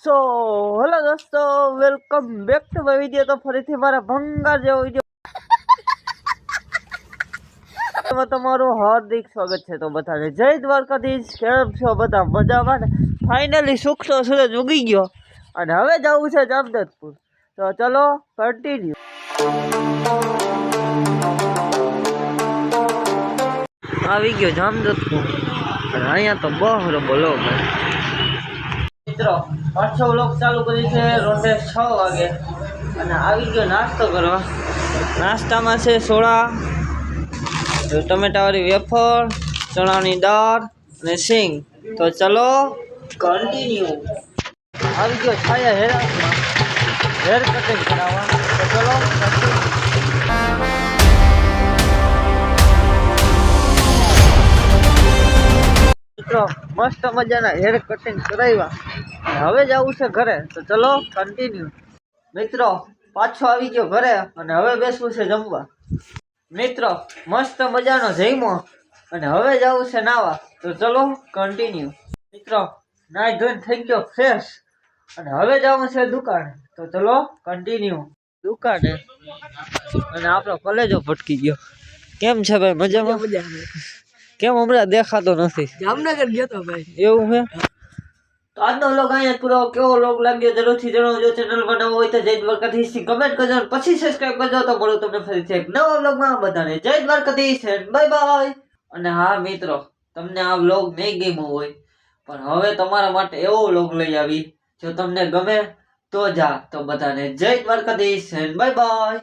So hello દોસ્તો, welcome back to my video. તો ફરીથી મારા ભંગાર જેવો વિડીયો તમારું હાર્દિક સ્વાગત છે। તો બધાને જય દ્વારકાધીશ। કેમ છો બધા? મજામાં ને? ફાઇનલી સુખનો સૂરજ ઉગી ગયો અને હવે જવું છે જામજોધપુર। તો ચલો કન્ટિન્યુ। આવી ગયો જામજોધપુર અને અહીંયા તો બહુ બોલો મિત્રો, પાછો વ્લોગ ચાલુ કરી છે રોંઢે 6 વાગે અને આવી ગયો નાસ્તો કરવા। નાસ્તામાં છે સોડા, ટમેટાવાળી વેફર, ચણાની દાળ અને સિંગ। તો ચલો કન્ટિન્યુ। આવી ગયો છાયા હેરામાં હેર કટિંગ કરાવવા। તો ચલો મિત્રો, મસ્ત મજાના હેર કટિંગ કરાવ્યા। હવે જવું છે ઘરે। તો ચલો કન્ટિન્યુ। મિત્રો, પાછો આવી ગયો ઘરે અને હવે બેસવું છે જમવા। મિત્રો, મસ્ત મજાનો જમ્યો અને હવે જવું છે નાવા। તો ચલો કન્ટિન્યુ। મિત્રો, નાઈ ધોઈને થઈ ગયો ફ્રેશ અને હવે જવું છે દુકાને। તો ચલો કન્ટિન્યુ। દુકાને અને આપણો કોલેજો ભટકી ગયો। કેમ છે ભાઈ? મજામાં? કેમ હમણાં દેખાતો નથી? જામનગર ગયો તો ભાઈ। એવું છે? તો આજનો વ્લોગ અહીંયા પૂરો। કેવો વ્લોગ લાગ્યો જરૂરથી જણાવજો। ચેનલ બનાવો હોય તો જય દ્વારકાધીશ કમેન્ટ કરજો, પછી સબસ્ક્રાઇબ કરજો। તો મળું તમને ફરીથી એક નવા વ્લોગમાં। બધાને જય દ્વારકાધીશ એન્ડ બાય બાય। અને હા મિત્રો, તમને આ વ્લોગ નહીં ગમ્યો હોય પણ હવે તમારા માટે એવો વ્લોગ લઈ આવી, જો તમને ગમે તો જા। તો બધાને જય દ્વારકાધીશ એન્ડ બાય બાય।